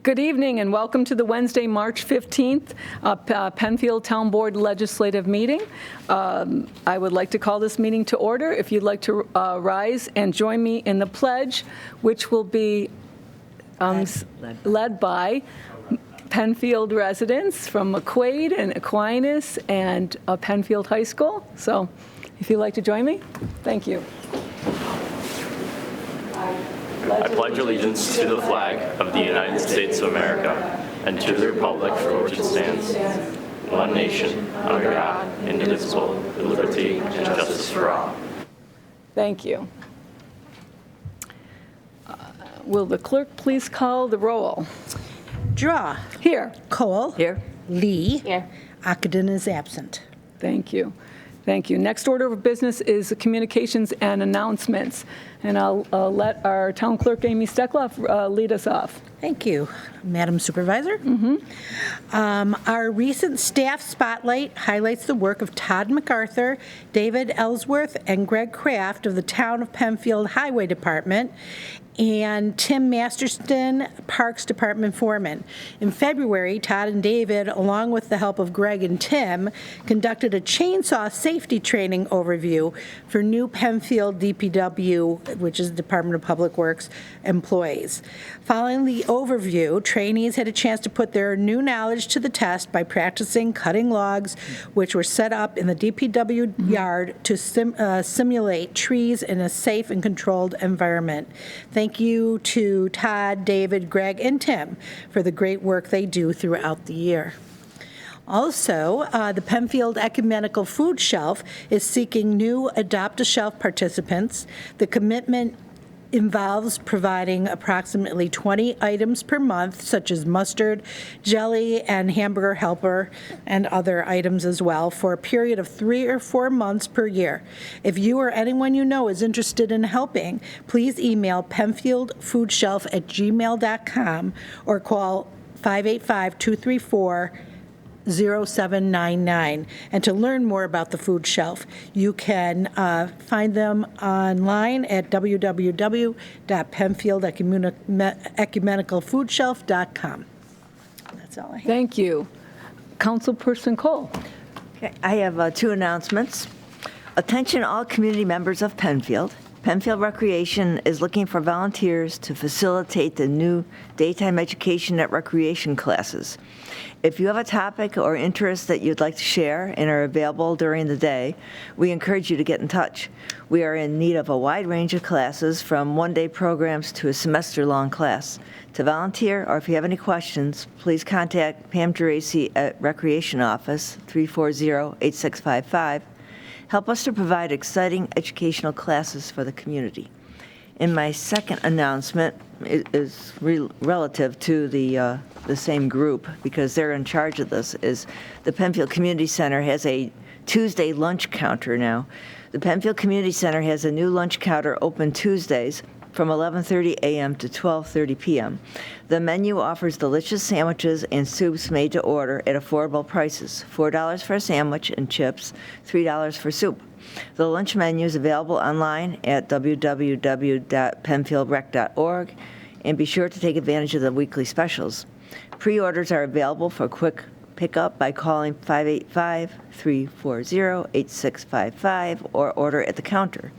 Good evening and welcome to the Wednesday, March 15th Penfield Town Board Legislative Meeting. I would like to call this meeting to order. If you'd like to rise and join me in the pledge, which will be led by Penfield residents from McQuaid and Aquinas and Penfield High School. So if you'd like to join me, thank you. I pledge allegiance to the flag of the United States of America and to the republic for which it stands, one nation, under God, indivisible, with liberty and justice for all. Thank you. Will the clerk please call the roll? Drawe. Here. Cole. Here. Lee. Here. Ockenden is absent. Thank you. Thank you. Next order of business is communications and announcements. And I'll let our town clerk, Amy Steckloff, lead us off. Thank you, Madam Supervisor. Our recent staff spotlight highlights the work of Todd MacArthur, David Ellsworth, and Greg Kraft of the Town of Penfield Highway Department, and Tim Masterston, Parks Department Foreman. In February, Todd and David, along with the help of Greg and Tim, conducted a chainsaw safety training overview for new Penfield DPW, which is the Department of Public Works, employees. Following the overview, trainees had a chance to put their new knowledge to the test by practicing cutting logs, which were set up in the DPW yard to simulate trees in a safe and controlled environment. Thank you to Todd, David, Greg, and Tim for the great work they do throughout the year. Also, the Penfield Ecumenical Food Shelf is seeking new Adopt-A-Shelf participants. The commitment involves providing approximately 20 items per month, such as mustard, jelly, and hamburger helper, and other items as well, for a period of 3 or 4 months per year. If you or anyone you know is interested in helping, please email penfieldfoodshelf@gmail.com or call 585-234-0799. And to learn more about the food shelf, you can find them online at www.penfieldecumenicalfoodshelf.com. That's all I have. Thank you. Councilperson Cole. Okay, I have 2 announcements. Attention all community members of Penfield. Penfield Recreation is looking for volunteers to facilitate the new daytime education at recreation classes. If you have a topic or interest that you'd like to share and are available during the day, we encourage you to get in touch. We are in need of a wide range of classes, from one-day programs to a semester-long class. To volunteer, or if you have any questions, please contact Pam Geraci at Recreation Office, 340-8655. Help us to provide exciting educational classes for the community. And my second announcement is relative to the same group, because they're in charge of this, is the Penfield Community Center has a Tuesday lunch counter now. The Penfield Community Center has a new lunch counter open Tuesdays from 11:30 a.m. to 12:30 p.m. The menu offers delicious sandwiches and soups made to order at affordable prices, $4 for a sandwich and chips, $3 for soup. The lunch menu is available online at www.penfieldrec.org, and be sure to take advantage of the weekly specials. Pre-orders are available for quick pickup by calling 585-340-8655 or order at the counter.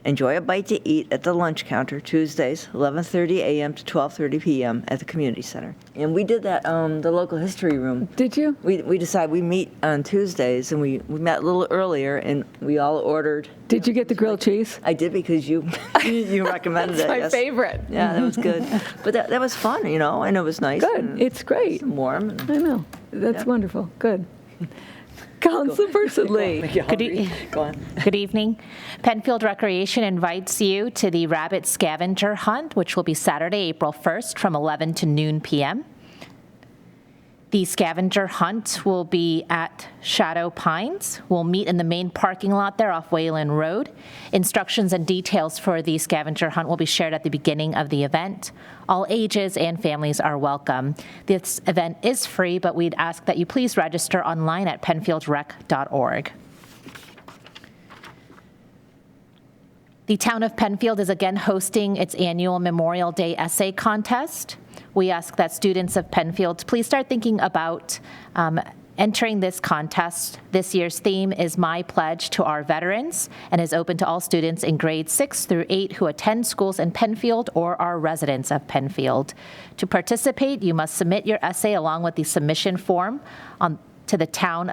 Enjoy a bite to eat at the lunch counter Tuesdays, 11:30 a.m. to 12:30 p.m. at the community center. And we did that the local history room. Did you? We decided we meet on Tuesdays, and we met a little earlier, and we all ordered. Did you get the grilled cheese? I did, because you recommended it. That's my yes. favorite. Yeah, that was good. But that was fun, and it was nice. Good. It's great. Warm. I know. That's wonderful. Good. Councilperson Lee. Go on. Good evening. Penfield Recreation invites you to the Rabbit Scavenger Hunt, which will be Saturday, April 1st from 11 to noon p.m. The scavenger hunt will be at Shadow Pines. We'll meet in the main parking lot there off Wayland Road. Instructions and details for the scavenger hunt will be shared at the beginning of the event. All ages and families are welcome. This event is free, but we'd ask that you please register online at penfieldrec.org. The Town of Penfield is again hosting its annual Memorial Day essay contest. We ask that students of Penfield please start thinking about entering this contest. This year's theme is My Pledge to Our Veterans and is open to all students in grades 6 through 8 who attend schools in Penfield or are residents of Penfield. To participate, you must submit your essay along with the submission form to the town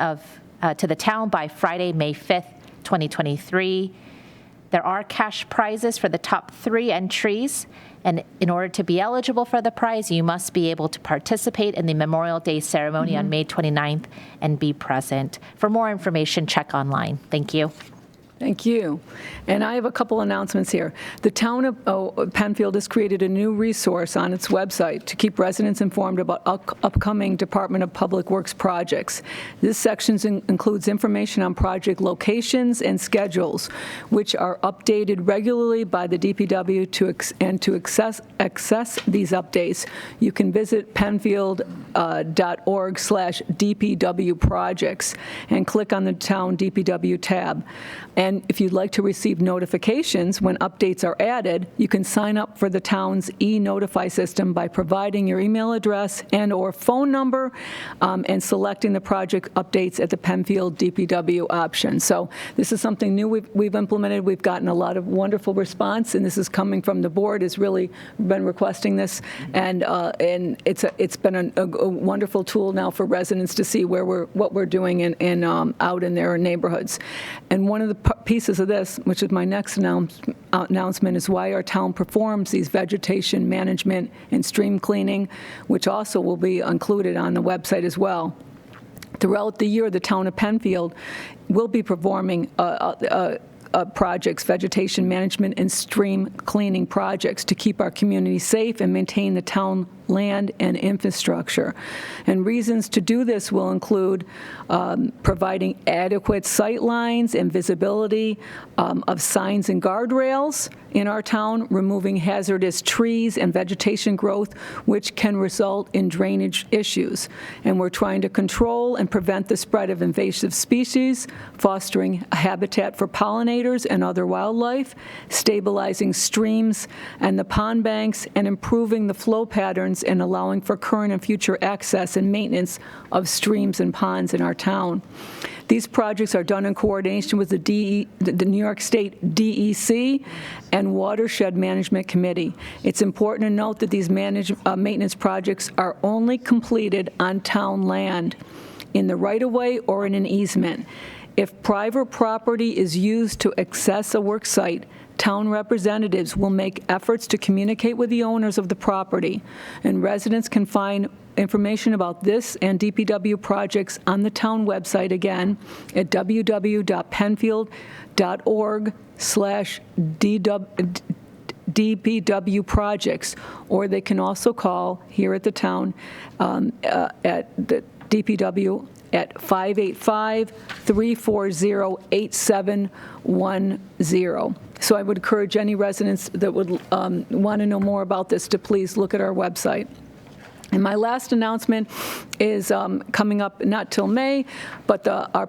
by Friday, May 5th, 2023. There are cash prizes for the top 3 entries, and in order to be eligible for the prize, you must be able to participate in the Memorial Day ceremony on May 29th and be present. For more information, check online. Thank you. Thank you. And I have a couple announcements here. The town of Penfield has created a new resource on its website to keep residents informed about upcoming Department of Public Works projects. This section includes information on project locations and schedules, which are updated regularly by the DPW to access these updates. You can visit penfield.org/DPW projects and click on the Town DPW tab. And if you'd like to receive notifications when updates are added, you can sign up for the town's e-notify system by providing your email address and/or phone number and selecting the project updates at the Penfield DPW option. So this is something new we've implemented. We've gotten a lot of wonderful response, and this is coming from the board. Has really been requesting this, and it's been a wonderful tool now for residents to see what we're doing out in their neighborhoods. And one of the pieces of this, which is my next announcement, is why our town performs these vegetation management and stream cleaning, which also will be included on the website as well. Throughout the year, the town of Penfield will be performing projects, vegetation management and stream cleaning projects to keep our community safe and maintain the town land and infrastructure. And reasons to do this will include providing adequate sight lines and visibility of signs and guardrails in our town, removing hazardous trees and vegetation growth, which can result in drainage issues. And we're trying to control and prevent the spread of invasive species, fostering a habitat for pollinators and other wildlife, stabilizing streams and the pond banks, and improving the flow patterns and allowing for current and future access and maintenance of streams and ponds in our town. These projects are done in coordination with the New York State DEC and Watershed Management Committee. It's important to note that these maintenance projects are only completed on town land, in the right-of-way or in an easement. If private property is used to access a work site, town representatives will make efforts to communicate with the owners of the property, and residents can find information about this and DPW projects on the town website, again, at www.penfield.org/DPW projects, or they can also call here at the town at the DPW at 585-340-8710. So I would encourage any residents that would want to know more about this to please look at our website. And my last announcement is coming up not till May, but our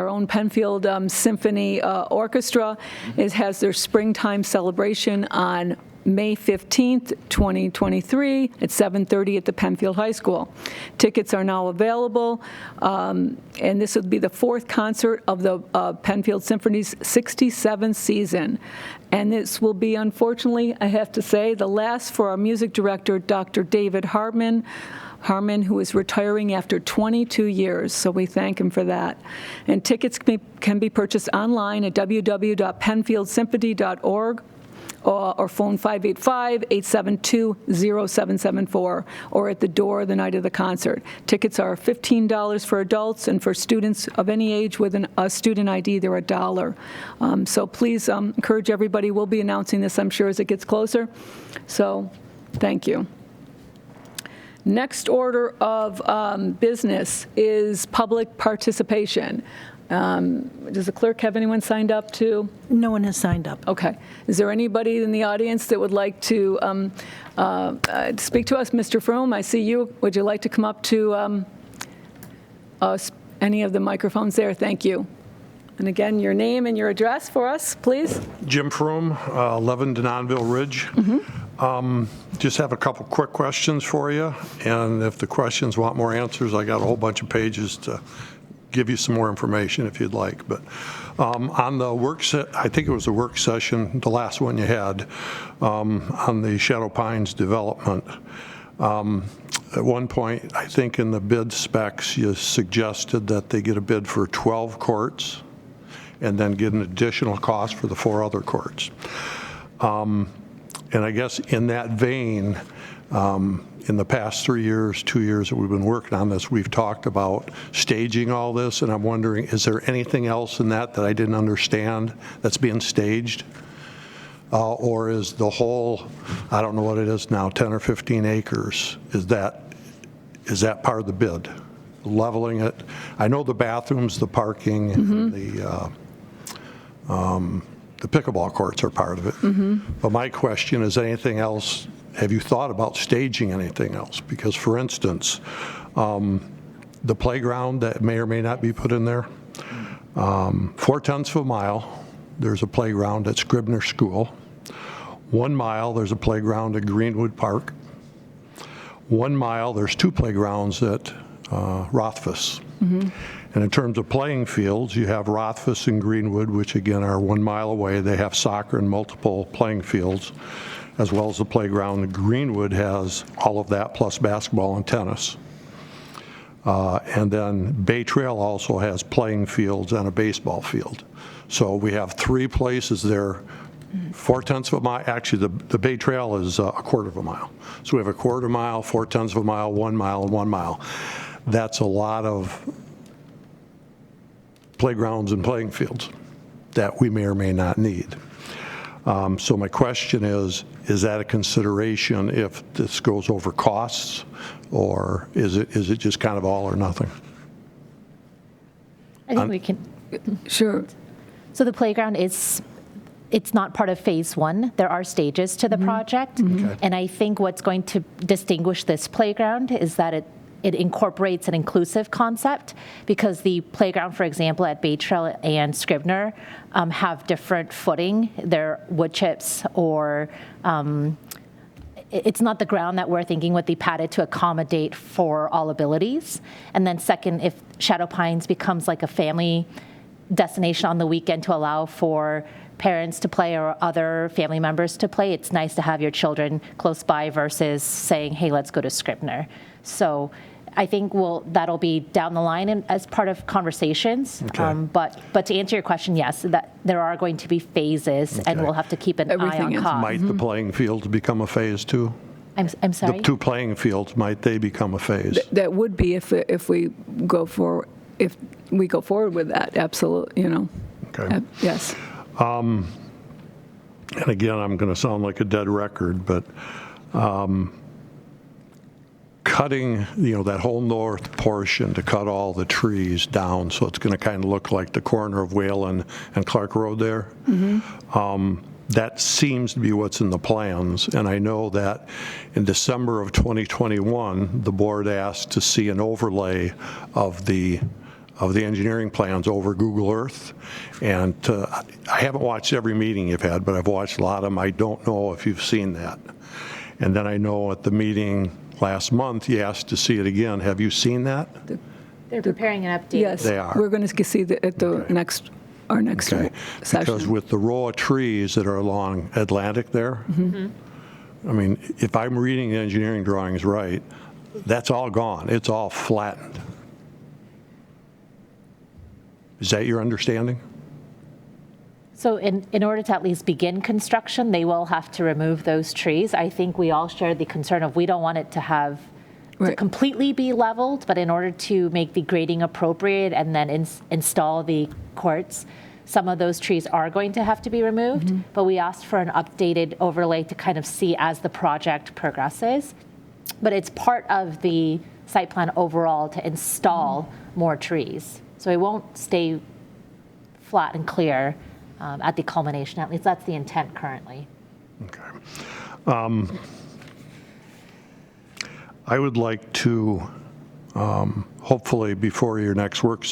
own Penfield Symphony Orchestra has their springtime celebration on May 15th, 2023 at 7:30 at the Penfield High School. Tickets are now available, and this would be the 4th concert of the Penfield Symphony's 67th season. And this will be, unfortunately, I have to say, the last for our music director, Dr. David Harmon, who is retiring after 22 years, so we thank him for that. And tickets can be purchased online at www.penfieldsymphony.org. Or phone 585-872-0774, or at the door the night of the concert. Tickets are $15 for adults, and for students of any age with a student ID, they're $1. So please encourage everybody. We'll be announcing this, I'm sure, as it gets closer. So thank you. Next order of business is public participation. Does the clerk have anyone signed up to? No one has signed up. Okay. Is there anybody in the audience that would like to speak to us? Mr. Froome, I see you. Would you like to come up to any of the microphones there? Thank you. And again, your name and your address for us, please. Jim Froome, 11 Denonville Ridge. Just have a couple quick questions for you, and if the questions want more answers, I got a whole bunch of pages to give you some more information if you'd like. But on the I think it was the work session, the last one you had, on the Shadow Pines development, at one point, I think in the bid specs, you suggested that they get a bid for 12 courts and then get an additional cost for the 4 other courts. And I guess in that vein, in the past 3 years, 2 years that we've been working on this, we've talked about staging all this, and I'm wondering, is there anything else in that I didn't understand that's being staged? Or is the whole, I don't know what it is now, 10 or 15 acres, is that part of the bid? Leveling it? I know the bathrooms, the parking, and the pickleball courts are part of it. But my question is, anything else, have you thought about staging anything else? Because, for instance, the playground that may or may not be put in there, 4/10 of a mile, there's a playground at Scribner School. 1 mile, there's a playground at Greenwood Park. 1 mile, there's 2 playgrounds at Rothfuss. And in terms of playing fields, you have Rothfuss and Greenwood, which again are 1 mile away. They have soccer and multiple playing fields, as well as the playground. Greenwood has all of that, plus basketball and tennis. And then Bay Trail also has playing fields and a baseball field. So we have 3 places there, 4/10 of a mile. Actually, the Bay Trail is a 1/4 of a mile. So we have a 1/4 mile, 4/10 of a mile, 1 mile, and 1 mile. That's a lot of playgrounds and playing fields that we may or may not need. So my question is that a consideration if this goes over costs, or is it just kind of all or nothing? I think we can. Sure. So the playground it's not part of phase 1. There are stages to the project. Okay. And I think what's going to distinguish this playground is that it incorporates an inclusive concept, because the playground, for example, at Bay Trail and Scribner have different footing. They're wood chips, or it's not the ground that we're thinking would be padded to accommodate for all abilities. And then second, if Shadow Pines becomes like a family destination on the weekend to allow for parents to play or other family members to play, it's nice to have your children close by versus saying, hey, let's go to Scribner. So I think that'll be down the line and as part of conversations. Okay. But to answer your question, yes, that there are going to be phases, and Okay. we'll have to keep an eye Everything on is. cost. Might the playing fields become a phase too? I'm sorry? The 2 playing fields, might they become a phase? That would be if we go forward with that, absolutely, Okay. Yes. And again, I'm going to sound like a dead record, but cutting, that whole north portion to cut all the trees down, so it's going to kind of look like the corner of Whalen and Clark Road there. That seems to be what's in the plans, and I know that in December of 2021, the board asked to see an overlay of the engineering plans over Google Earth. And I haven't watched every meeting you've had, but I've watched a lot of them. I don't know if you've seen that. And then I know at the meeting last month, you asked to see it again. Have you seen that? They're preparing an update. Yes. They are. We're going to see at the Okay. our next Okay. session. Because with the row of trees that are along Atlantic there, I mean, if I'm reading the engineering drawings right, that's all gone. It's all flattened. Is that your understanding? So in order to at least begin construction, they will have to remove those trees. I think we all share the concern of we don't want it to have to Right. completely be leveled, but in order to make the grading appropriate and then install the courts, some of those trees are going to have to be removed. But we asked for an updated overlay to kind of see as the project progresses. But it's part of the site plan overall to install more trees. So it won't stay flat and clear at the culmination. At least that's the intent currently. Okay. I would like to, hopefully before your next work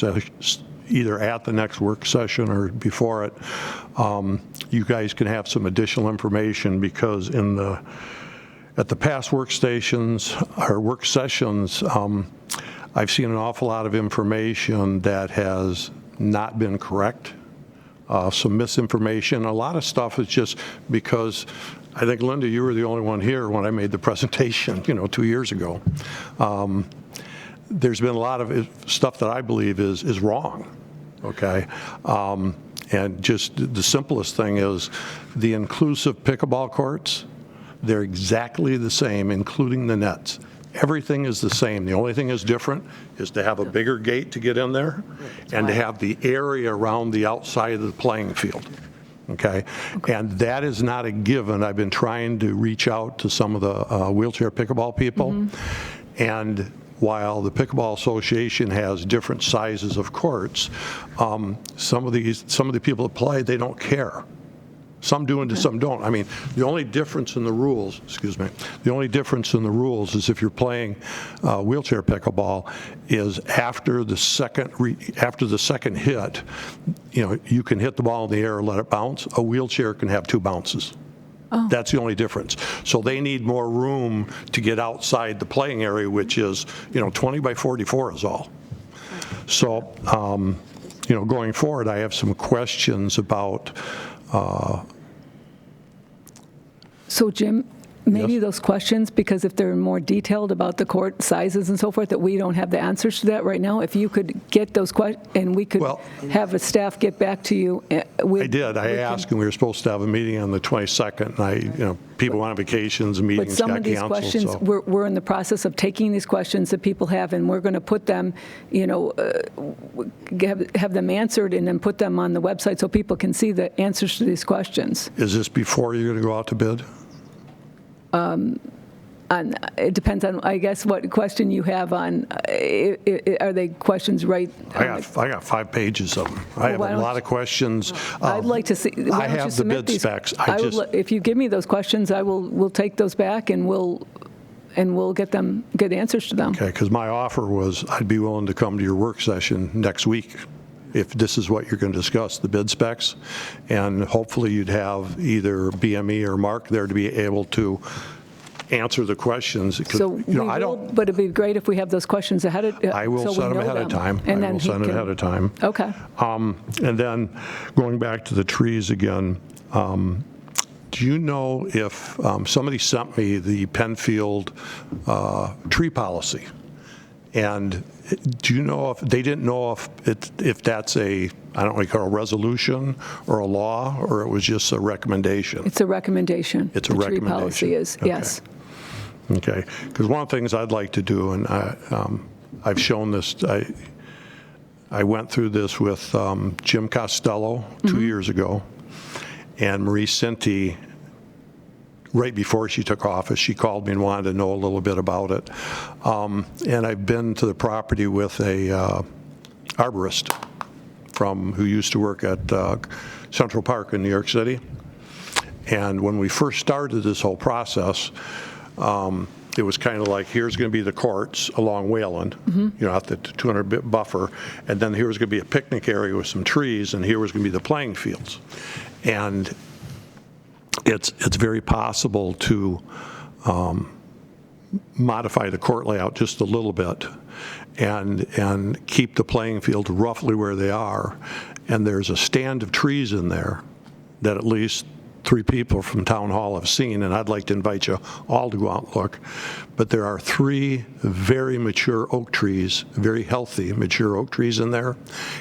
either at the next work session or before it, you guys can have some additional information, because at the past workstations or work sessions, I've seen an awful lot of information that has not been correct. Some misinformation. A lot of stuff is just because, I think, Linda, you were the only one here when I made the presentation, 2 years ago. There's been a lot of stuff that I believe is wrong, okay? And just the simplest thing is the inclusive pickleball courts, they're exactly the same, including the nets. Everything is the same. The only thing is different is to have a bigger gate to get in there and to have the area around the outside of the playing field. Okay? And that is not a given. I've been trying to reach out to some of the wheelchair pickleball people. And while the Pickleball Association has different sizes of courts, some of the people that play, they don't care. Some do and some don't. I mean, the only difference in the rules, the only difference in the rules is if you're playing wheelchair pickleball is after the second hit, you can hit the ball in the air and let it bounce. A wheelchair can have 2 bounces. Oh. That's the only difference. So they need more room to get outside the playing area, which is, 20 by 44 is all. So, going forward, I have some questions about. So, Jim, maybe Yes. those questions, because if they're more detailed about the court sizes and so forth, that we don't have the answers to that right now, if you could get those questions, and we could have a staff get back to you. I did. I asked, and we were supposed to have a meeting on the 22nd, and people went on vacations and meetings got canceled. But some of these questions, we're in the process of taking these questions that people have, and we're going to put them, have them answered and then put them on the website so people can see the answers to these questions. Is this before you're going to go out to bid? It depends on, I guess, what question you have on, are they questions right? I got 5 pages of them. I have a lot of questions. I'd like to see. I have the bid specs. If you give me those questions, we'll take those back and we'll get answers to them. Okay, because my offer was I'd be willing to come to your work session next week if this is what you're going to discuss, the bid specs, and hopefully you'd have either BME or Mark there to be able to answer the questions. So but it'd be great if we have those questions ahead of time. I will send them ahead of time. And I will send it ahead of time. Okay. And then going back to the trees again, do you know if somebody sent me the Penfield tree policy? And do you know if they didn't know if that's I don't know, what you call a resolution or a law, or it was just a recommendation? It's a recommendation. It's a recommendation. The tree policy is, okay. Yes. Okay, because one of the things I'd like to do, and I've shown this, I went through this with Jim Costello 2 years ago, and Marie Cinti, right before she took office, she called me and wanted to know a little bit about it. And I've been to the property with a arborist who used to work at Central Park in New York City. And when we first started this whole process, it was kind of like, here's going to be the courts along Wayland, at the 200 buffer, and then here was going to be a picnic area with some trees, and here was going to be the playing fields. And it's very possible to modify the court layout just a little bit and keep the playing field roughly where they are. And there's a stand of trees in there that at least 3 people from Town Hall have seen, and I'd like to invite you all to go out and look. But there are 3 very mature oak trees, very healthy mature oak trees in there,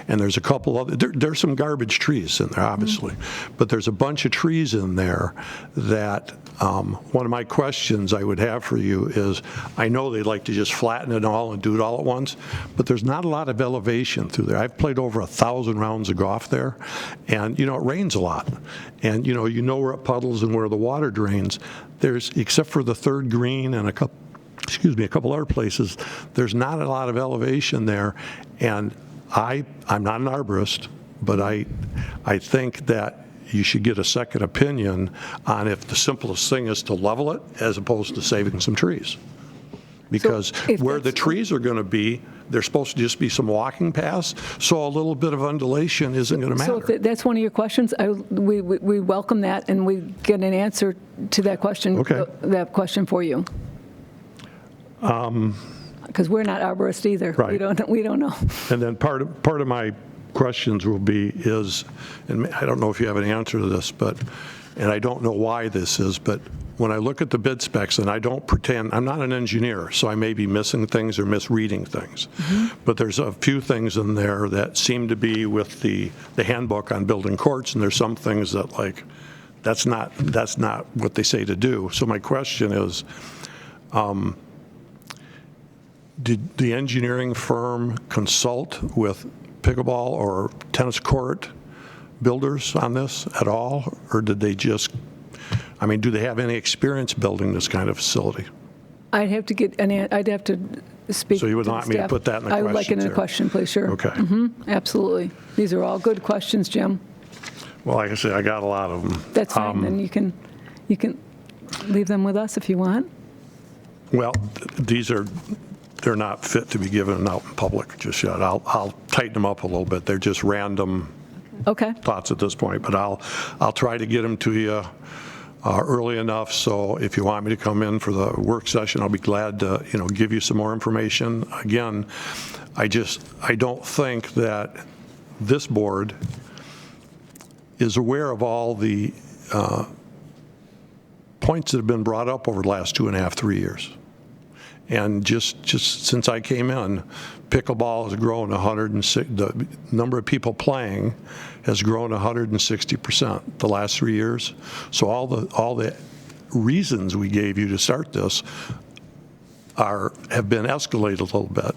and there's a couple other, there's some garbage trees in there, obviously, but there's a bunch of trees in there that one of my questions I would have for you is, I know they like to just flatten it all and do it all at once, but there's not a lot of elevation through there. I've played over 1,000 rounds of golf there, and it rains a lot, and you know where it puddles and where the water drains. There's, except for the 3rd green and a couple other places, there's not a lot of elevation there. And I'm not an arborist, but I think that you should get a second opinion on if the simplest thing is to level it as opposed to saving some trees. Because where the trees are going to be, There's supposed to just be some walking paths, so a little bit of undulation isn't going to So matter. if that's one of your questions, we welcome that, and we get an answer to that question. Okay. That question for you. Because we're not arborists either. Right. We don't know. And then part of my questions will be is, and I don't know if you have an answer to this, and I don't know why this is, but when I look at the bid specs, and I don't pretend, I'm not an engineer, so I may be missing things or misreading things. But there's a few things in there that seem to be with the handbook on building courts, and there's some things that like, that's not what they say to do. So my question is, did the engineering firm consult with pickleball or tennis court builders on this at all? Or did they just, do they have any experience building this kind of facility? I'd have to speak. So you would to the want me to staff. put that in the I would like it in a questions there? question, please, sure. Okay. Absolutely. These are all good questions, Jim. Well, like I say, I got a lot of them. That's fine, then you can leave them with us if you want. Well, they're not fit to be given out in public just yet. I'll tighten them up a little bit. They're just random Okay. thoughts at this point, but I'll try to get them to you early enough, so if you want me to come in for the work session, I'll be glad to, give you some more information. Again, I don't think that this board is aware of all the points that have been brought up over the last 2.5, 3 years. And just since I came in, pickleball has grown 106. The number of people playing has grown 160% the last 3 years. So all the reasons we gave you to start this have been escalated a little bit.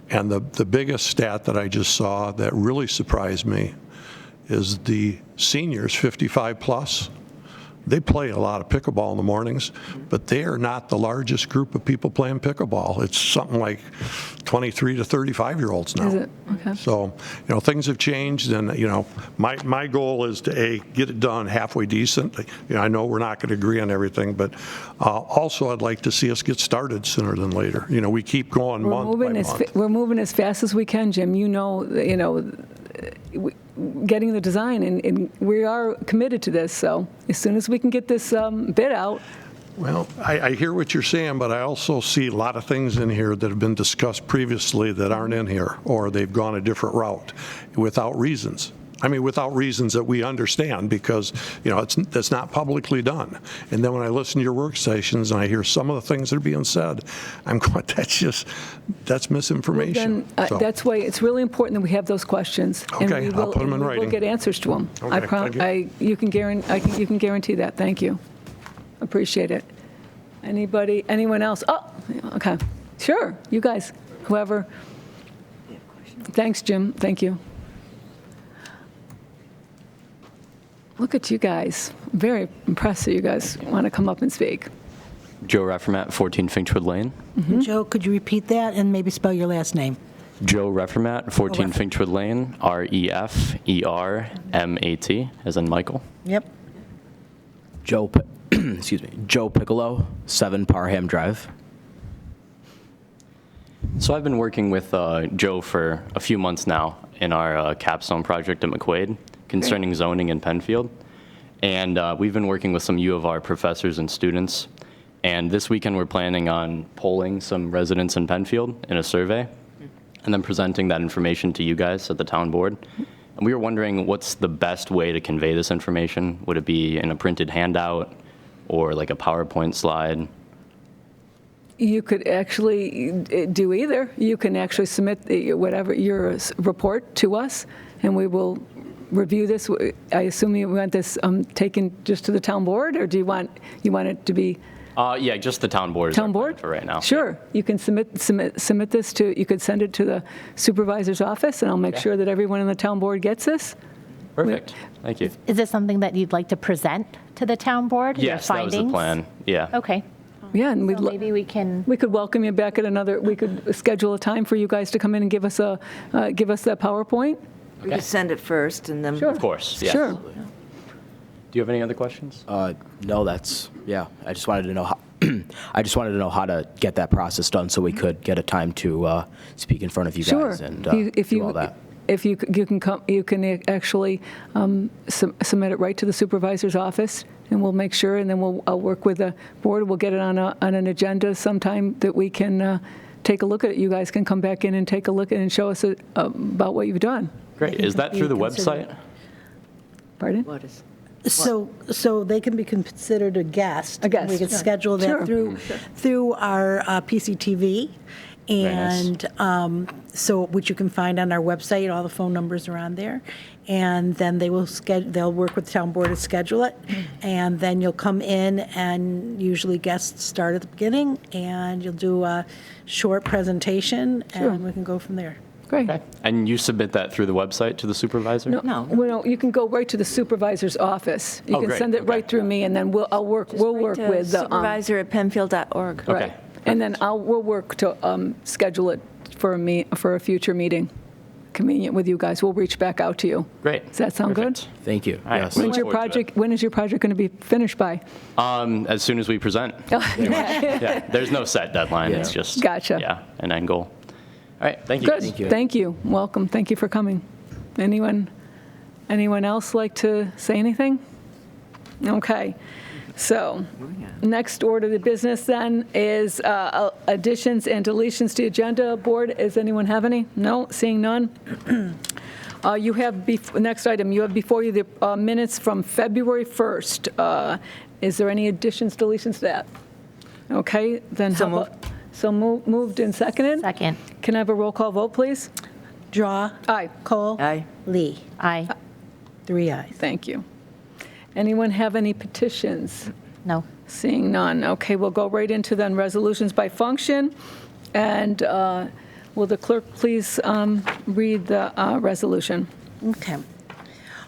And the biggest stat that I just saw that really surprised me is the seniors, 55 plus. They play a lot of pickleball in the mornings, but they are not the largest group of people playing pickleball. It's something like 23 to 35-year-olds now. Is it? Okay. So, things have changed, and, my goal is to, get it done halfway decent. I know we're not going to agree on everything, but also I'd like to see us get started sooner than later. We keep going month by month. We're moving as fast as we can, Jim. Getting the design, and we are committed to this. So as soon as we can get this bid out. Well, I hear what you're saying, but I also see a lot of things in here that have been discussed previously that aren't in here, or they've gone a different route without reasons. Without reasons that we understand, because, that's not publicly done. And then when I listen to your work sessions and I hear some of the things that are being said, I'm going, that's misinformation. Then So, that's why it's really important that we have those questions. Okay, I'll put them in writing. We'll get answers to them. Okay, thank you. You can guarantee that. Thank you. Appreciate it. Anyone else? Oh, okay. Sure, you guys, whoever. Thanks, Jim. Thank you. Look at you guys. Very impressed that you guys want to come up and speak. Joe Reffermat, 14 Finchwood Lane. Joe, could you repeat that and maybe spell your last name? Joe Reffermat, 14 Finchwood Lane, REFERMAT, as in Michael. Yep. Joe Piccolo, 7 Parham Drive. So I've been working with Joe for a few months now in our capstone project at McQuaid concerning zoning in Penfield. And we've been working with some U of R professors and students. And this weekend we're planning on polling some residents in Penfield in a survey and then presenting that information to you guys at the town board. And we were wondering what's the best way to convey this information? Would it be in a printed handout or like a PowerPoint slide? You could actually do either. You can actually submit your report to us, and we will review this. I assume you want this taken just to the town board, or do you want it to be? Yeah, just the town board. Town board for right now. Sure, you can submit this to. You could send it to the supervisor's office, and I'll make sure that everyone in the town board gets this. Perfect. Thank you. Is this something that you'd like to present to the town board? your Yes, that was the findings? plan. Yeah. Okay. Yeah, and So maybe we can. we could welcome you back at another. We could schedule a time for you guys to come in and give us that PowerPoint. We could send it first and then. Sure. Of course. Yes. Sure. Do you have any other questions? No, yeah. I just wanted to know how, I just wanted to know how to get that process done so we could get a time to speak in front of you Sure. guys and If do all that. If you can come, you can actually submit it right to the supervisor's office, and we'll make sure, and then I'll work with the board. We'll get it on an agenda sometime that we can take a look at it. You guys can come back in and take a look at it and show us about what you've done. Great. Is that through the website? Pardon? What is? So they can be considered a guest. A guest, We can sure. schedule Sure. that through our PCTV. nice. And so, which you can find on our website, all the phone numbers are on there. And then they'll work with the town board to schedule it. And then you'll come in, and usually guests start at the beginning, and you'll do a short presentation, Sure. and we can go from there. Great. Okay. And you submit that through the website to the supervisor? No. Well, no, you can go right to the supervisor's office. You Oh, can great. send it Okay. right through me, and then we'll work with the Supervisor@penfield.org. Okay. Right. And then we'll work to schedule it for a future meeting, convenient with you guys. We'll reach back out to you. Great. Does that sound good? Perfect. Thank you. All right. Yes. Look When is your project going to be finished by? As soon as we present. Yeah. There's no set deadline. It's just Gotcha. Yeah, an end goal. All right. Thank you. Good. Thank you. Welcome. Thank you for coming. Anyone else like to say anything? Okay. So, next order of business then is additions and deletions to agenda. Board, does anyone have any? No? Seeing none? You have, next item, you have before you the minutes from February 1st. Is there any additions, deletions to that? Okay, then So how about- So moved and seconded? Second. Can I have a roll call vote, please? Drawe. Aye. Cole. Aye. Lee. Aye. 3 ayes. Thank you. Anyone have any petitions? No. Seeing none. Okay, we'll go right into then resolutions by function. And will the clerk please read the resolution? Okay.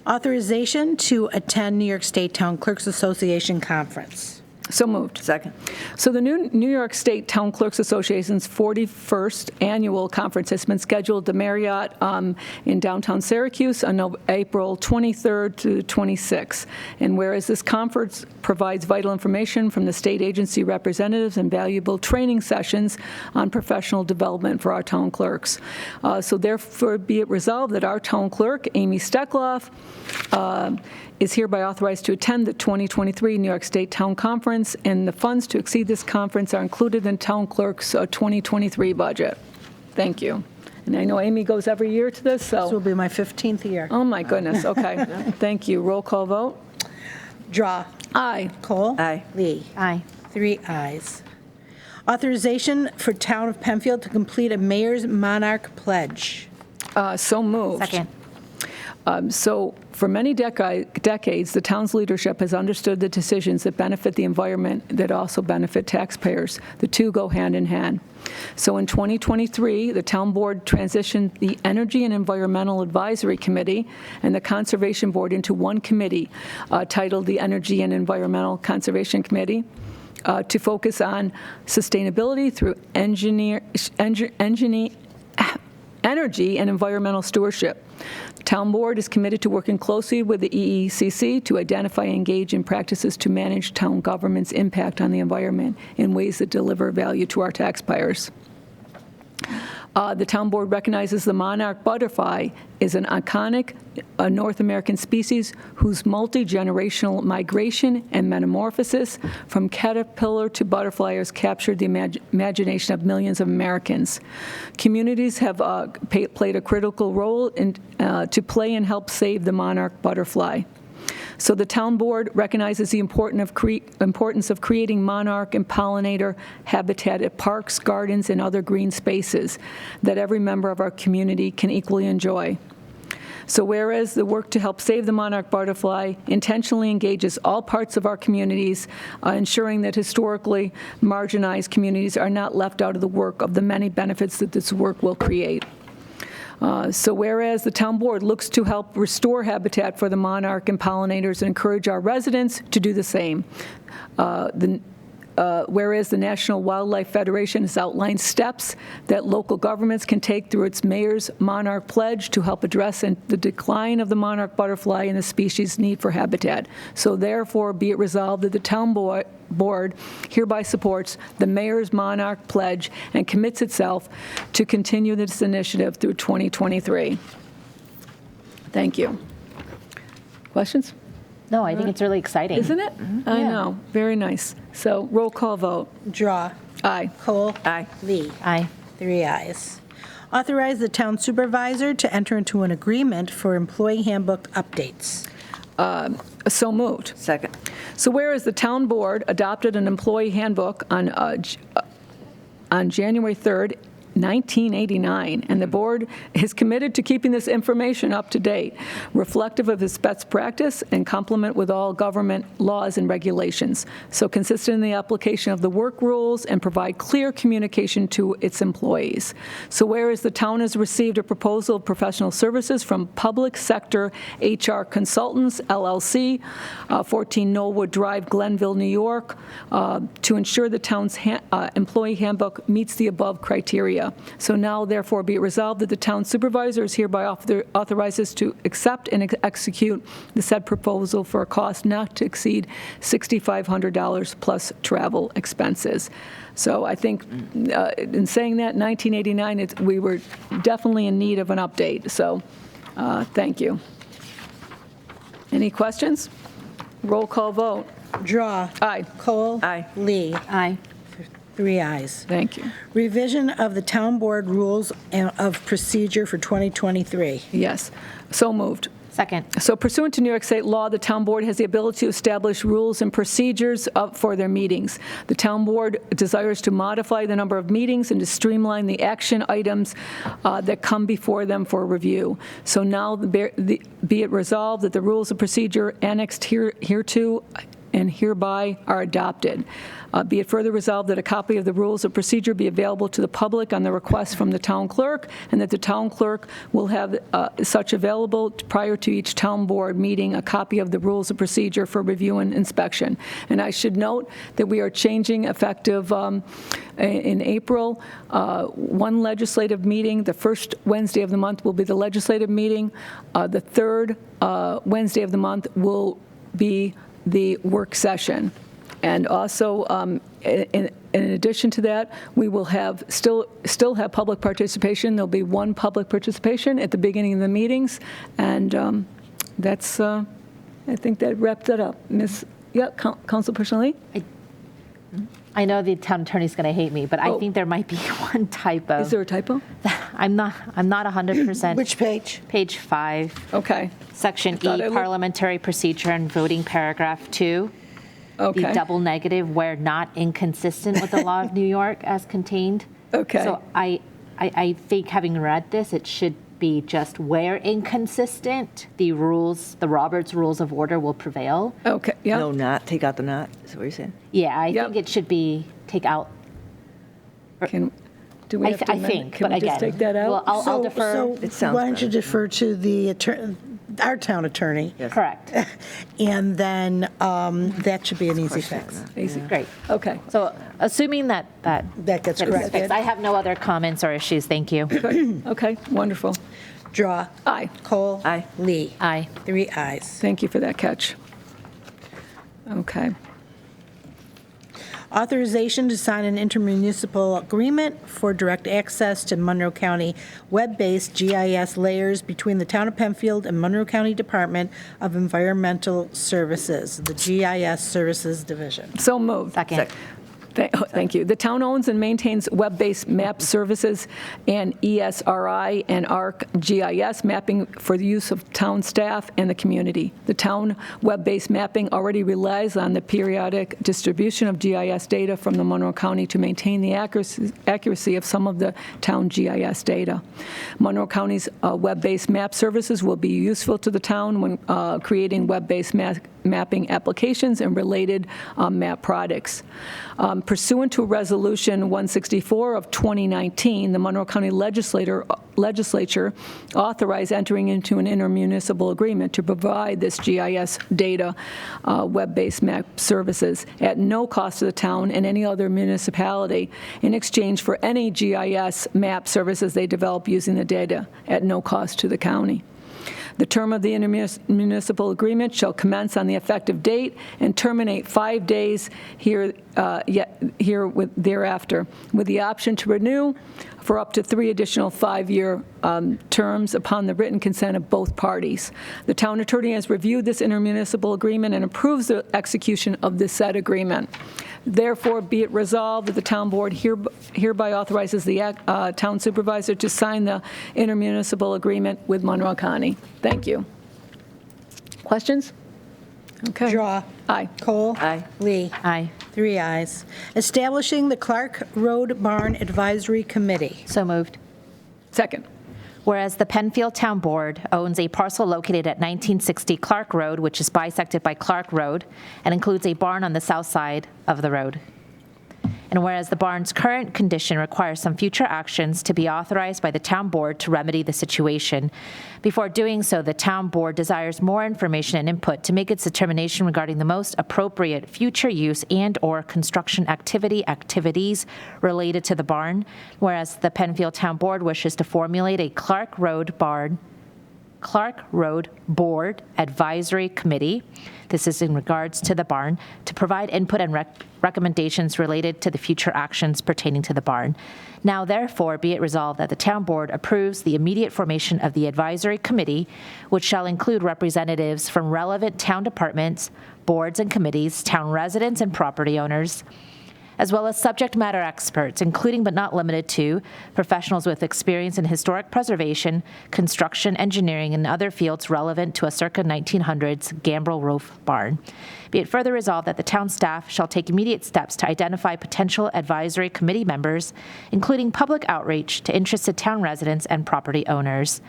Authorization to attend New York State Town Clerks Association Conference. So moved. Second. So the New York State Town Clerks Association's 41st annual conference has been scheduled at the Marriott in downtown Syracuse on April 23rd to 26th. And whereas this conference provides vital information from the state agency representatives and valuable training sessions on professional development for our town clerks. So therefore be it resolved that our town clerk, Amy Steckloff, is hereby authorized to attend the 2023 New York State Town Conference, and the funds to exceed this conference are included in Town Clerk's 2023 budget. Thank you. And I know Amy goes every year to this, This will so, be my 15th year. oh my goodness, okay. Thank you. Roll call vote? Drawe. Aye. Cole. Aye. Lee. Aye. 3 ayes. Authorization for Town of Penfield to complete a Mayor's Monarch Pledge. So moved. Second. So for many decades, the town's leadership has understood the decisions that benefit the environment that also benefit taxpayers. The two go hand in hand. So in 2023, the town board transitioned the Energy and Environmental Advisory Committee and the Conservation Board into one committee titled the Energy and Environmental Conservation Committee to focus on sustainability through energy and environmental stewardship. The town board is committed to working closely with the EECC to identify and engage in practices to manage town government's impact on the environment in ways that deliver value to our taxpayers. The town board recognizes the monarch butterfly is an iconic North American species whose multi-generational migration and metamorphosis from caterpillar to butterfly has captured the imagination of millions of Americans. Communities have played a critical role to play and help save the monarch butterfly. So the town board recognizes the importance of creating monarch and pollinator habitat at parks, gardens, and other green spaces that every member of our community can equally enjoy. So whereas the work to help save the monarch butterfly intentionally engages all parts of our communities, ensuring that historically marginalized communities are not left out of the work of the many benefits that this work will create. So whereas the town board looks to help restore habitat for the monarch and pollinators and encourage our residents to do the same. whereas the National Wildlife Federation has outlined steps that local governments can take through its Mayor's Monarch Pledge to help address the decline of the monarch butterfly and the species' need for habitat. So therefore, be it resolved that the town board hereby supports the Mayor's Monarch Pledge and commits itself to continue this initiative through 2023. Thank you. Questions? No, I think it's really exciting. Isn't it? I know. Very nice. So roll call vote. Drawe. Aye. Cole. Aye. Lee. Aye. 3 ayes. Authorize the town supervisor to enter into an agreement for employee handbook updates. So moved. Second. So whereas the town board adopted an employee handbook on January 3rd, 1989, and the board is committed to keeping this information up to date, reflective of its best practice and complement with all government laws and regulations, so consistent in the application of the work rules and provide clear communication to its employees. So whereas the town has received a proposal of professional services from Public Sector HR Consultants, LLC, 14 Knollwood Drive, Glenville, New York, to ensure the town's employee handbook meets the above criteria. So now, therefore, be it resolved that the town supervisor is hereby authorizes to accept and execute the said proposal for a cost not to exceed $6,500 plus travel expenses. So I think in saying that, 1989, we were definitely in need of an update. So thank you. Any questions? Roll call vote. Drawe. Aye. Cole. Aye. Lee. Aye. 3 ayes. Thank you. Revision of the town board rules of procedure for 2023. Yes. So moved. Second. So pursuant to New York State law, the town board has the ability to establish rules and procedures for their meetings. The town board desires to modify the number of meetings and to streamline the action items that come before them for review. So now be it resolved that the rules of procedure annexed hereto and hereby are adopted. Be it further resolved that a copy of the rules of procedure be available to the public on the request from the town clerk, and that the town clerk will have such available prior to each town board meeting a copy of the rules of procedure for review and inspection. And I should note that we are changing effective in April. One legislative meeting, the first Wednesday of the month will be the legislative meeting. The third Wednesday of the month will be the work session. And also, in addition to that, we will have still have public participation. There'll be one public participation at the beginning of the meetings, and that's I think that wrapped that up. Councilperson Lee? I know the town attorney's going to hate me, but I think there might be one typo. Is there a typo? I'm not 100%. Which page? Page 5. Okay. Section E, thought I looked- parliamentary procedure and voting, paragraph 2. Okay. The double negative where not inconsistent with the law of New York as contained. Okay. So I think having read this, it should be just where inconsistent, the Roberts Rules of Order will prevail. Okay. Yeah. No, not. Take out the not. Is that what you're saying? Yeah, I Yep. think it should be take out. Do we have to I amend it? think, Can but we just again, take that out? well, I'll defer. So It sounds why don't you better. defer to the our town attorney? Yes. Correct. And then that should be an easy fix. Easy. Great. Okay. So assuming that That gets is corrected. fixed, I have no other comments or issues. Thank you. Okay. Wonderful. Drawe. Aye. Cole. Aye. Lee. Aye. 3 ayes. Thank you for that catch. Okay. Authorization to sign an intermunicipal agreement for direct access to Monroe County web-based GIS layers between the Town of Penfield and Monroe County Department of Environmental Services, the GIS Services Division. So moved. Second. Thank you. The town owns and maintains web-based map services and ESRI and ArcGIS mapping for the use of town staff and the community. The town web-based mapping already relies on the periodic distribution of GIS data from the Monroe County to maintain the accuracy of some of the town GIS data. Monroe County's web-based map services will be useful to the town when creating web-based mapping applications and related map products. Pursuant to Resolution 164 of 2019, the Monroe County Legislature authorized entering into an intermunicipal agreement to provide this GIS data web-based map services at no cost to the town and any other municipality in exchange for any GIS map services they develop using the data at no cost to the county. The term of the intermunicipal agreement shall commence on the effective date and terminate 5 days thereafter, with the option to renew for up to 3 additional 5-year terms upon the written consent of both parties. The town attorney has reviewed this intermunicipal agreement and approves the execution of the said agreement. Therefore, be it resolved that the town board hereby authorizes the town supervisor to sign the intermunicipal agreement with Monroe County. Thank you. Questions? Okay. Drawe. Aye. Cole. Aye. Lee. Aye. 3 ayes. Establishing the Clark Road Barn Advisory Committee. So moved. Second. Whereas the Penfield Town Board owns a parcel located at 1960 Clark Road, which is bisected by Clark Road, and includes a barn on the south side of the road. And whereas the barn's current condition requires some future actions to be authorized by the town board to remedy the situation. Before doing so, the town board desires more information and input to make its determination regarding the most appropriate future use and/or construction activities related to the barn. Whereas the Penfield Town Board wishes to formulate a Clark Road Board Advisory Committee, this is in regards to the barn, to provide input and recommendations related to the future actions pertaining to the barn. Now, therefore, be it resolved that the town board approves the immediate formation of the advisory committee, which shall include representatives from relevant town departments, boards and committees, town residents and property owners, as well as subject matter experts, including but not limited to professionals with experience in historic preservation, construction, engineering, and other fields relevant to a circa 1900s gambrel roof barn. Be it further resolved that the town staff shall take immediate steps to identify potential advisory committee members, including public outreach to interested town residents and property owners.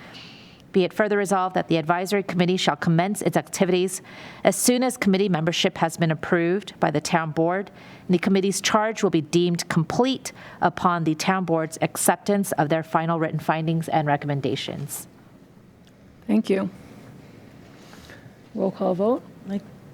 Be it further resolved that the advisory committee shall commence its activities as soon as committee membership has been approved by the town board, and the committee's charge will be deemed complete upon the town board's acceptance of their final written findings and recommendations. Thank you. Roll call vote?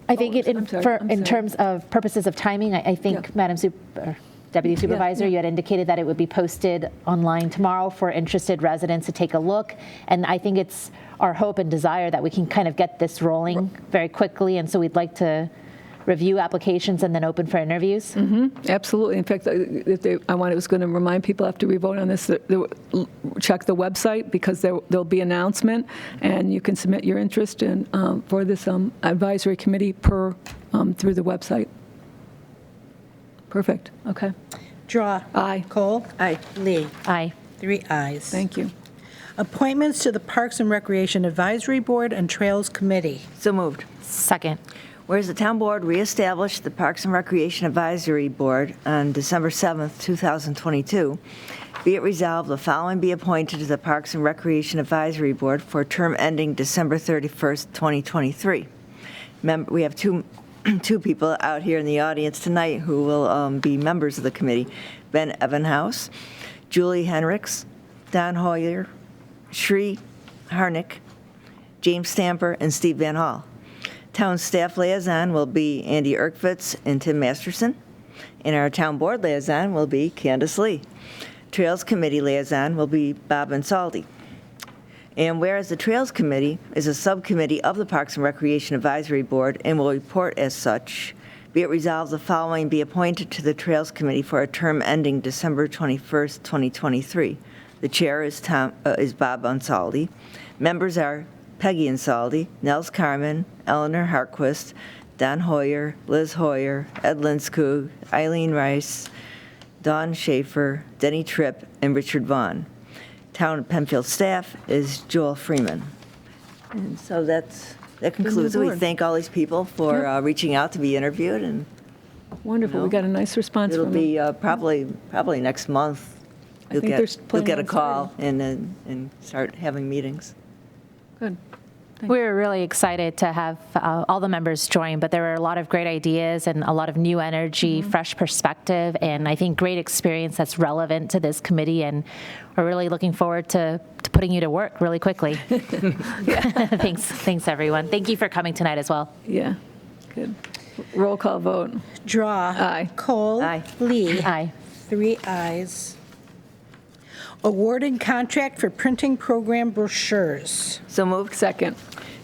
I think I'm sorry. in terms of purposes of timing, I think, Yeah. Deputy Supervisor, yeah. you had indicated that it would be posted online tomorrow for interested residents to take a look. And I think it's our hope and desire that we can kind of get this rolling very quickly. And so we'd like to review applications and then open for interviews. Absolutely. In fact, I was going to remind people after we vote on this, check the website because there'll be an announcement and you can submit your interest in, for this advisory committee through the website. Perfect. Okay. Drawe. Aye. Cole. Aye. Lee. Aye. 3 ayes. Thank you. Appointments to the Parks and Recreation Advisory Board and Trails Committee. So moved. Second. Whereas the town board reestablished the Parks and Recreation Advisory Board on December 7th, 2022, be it resolved the following be appointed to the Parks and Recreation Advisory Board for a term ending December 31st, 2023. We have two people out here in the audience tonight who will be members of the committee: Ben Evenhouse, Julie Henricks, Don Hoyer, Shree Harnick, James Stamper, and Steve Van Hall. Town staff liaison will be Andy Erkvitz and Tim Masterson, and our town board liaison will be Candace Lee. Trails Committee liaison will be Bob Ansaldi. And whereas the Trails Committee is a subcommittee of the Parks and Recreation Advisory Board and will report as such, be it resolved the following be appointed to the Trails Committee for a term ending December 21st, 2023. The chair is Bob Ansaldi. Members are Peggy Ansaldi, Nels Carmen, Eleanor Harquist, Don Hoyer, Liz Hoyer, Ed Linskog, Eileen Rice, Dawn Schaefer, Denny Tripp, and Richard Vaughn. Town of Penfield staff is Joel Freeman. And so that concludes it. We board. thank all these people for reaching out to be interviewed, and Wonderful. No. We got a nice response it'll from be them. probably next month. I think they're You'll planning get a on call and start having meetings. Good. We were really excited to have all the members join, but there were a lot of great ideas and a lot of new energy, fresh perspective, and I think great experience that's relevant to this committee, and we're really looking forward to putting you to work really quickly. Thanks, everyone. Thank you for coming tonight as well. Yeah, good. Roll call vote. Drawe. Aye. Cole. Aye. Lee. Aye. 3 ayes. Awarded contract for printing program brochures. So moved. Second.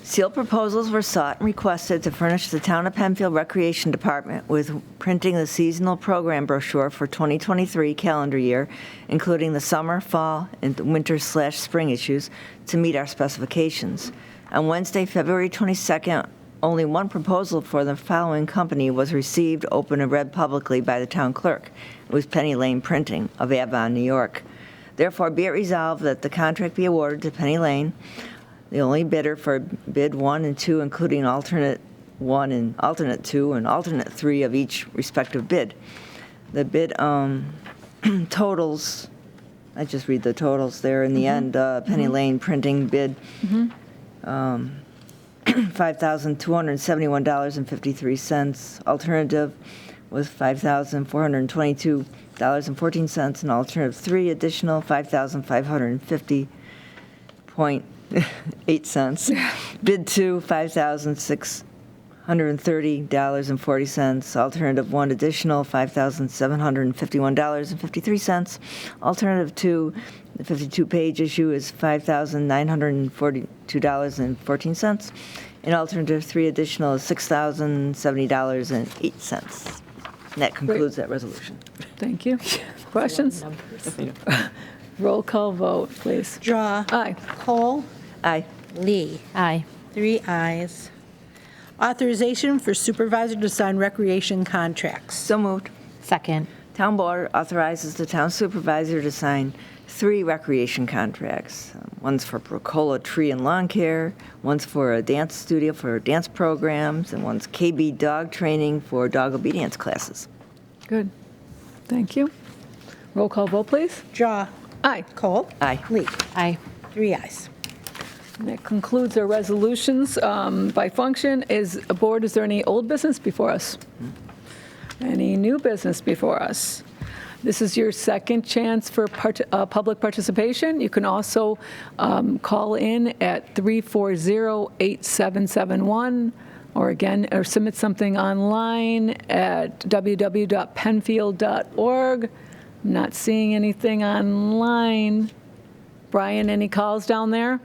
Sealed proposals were sought and requested to furnish the Town of Penfield Recreation Department with printing the seasonal program brochure for 2023 calendar year, including the summer, fall, and winter/spring issues, to meet our specifications. On Wednesday, February 22nd, only one proposal for the following company was received, open, and read publicly by the town clerk. It was Penny Lane Printing of Avon, New York. Therefore, be it resolved that the contract be awarded to Penny Lane, the only bidder for bid 1 and 2, including alternate 1 and alternate 2 and alternate 3 of each respective bid. The bid totals, I just read the totals there in the end. Penny Lane Printing bid $5,271.53. Alternative was $5,422.14, and alternative 3 additional $5,550.8 cents. Bid 2, $5,630.40. Alternative 1 additional $5,751.53. Alternative 2, the 52-page issue is $5,942.14. And alternative 3 additional is $6,070.08. And that concludes that resolution. Thank you. Questions? Roll call vote, please. Drawe. Aye. Cole. Aye. Lee. Aye. 3 ayes. Authorization for supervisor to sign recreation contracts. So moved. Second. Town Board authorizes the town supervisor to sign 3 recreation contracts. One's for Brocola Tree and Lawn Care, one's for a dance studio for dance programs, and one's KB Dog Training for dog obedience classes. Good. Thank you. Roll call vote, please. Drawe. Aye. Cole. Aye. Lee. Aye. 3 ayes. And that concludes our resolutions by function. Board, is there any old business before us? Any new business before us? This is your second chance for public participation. You can also call in at 340-8771, or submit something online at www.penfield.org. I'm not seeing anything online. Brian, any calls down there?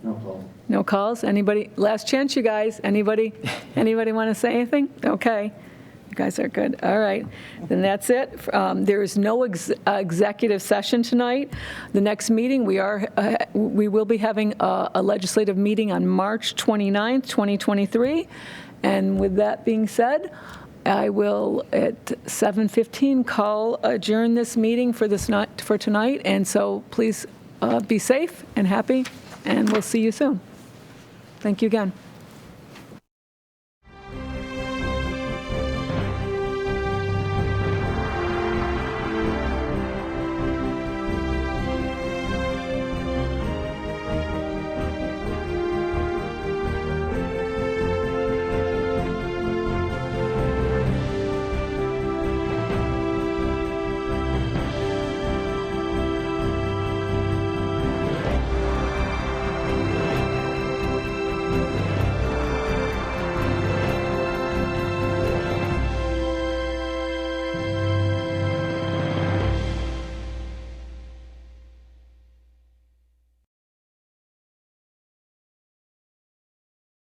No calls. No calls? Anybody? Last chance, you guys. Anybody want to say anything? Okay. You guys are good. All right. Then that's it. There is no executive session tonight. The next meeting, we will be having a legislative meeting on March 29th, 2023. And with that being said, I will, at 7:15, adjourn this meeting for tonight. And so please be safe and happy, and we'll see you soon. Thank you again.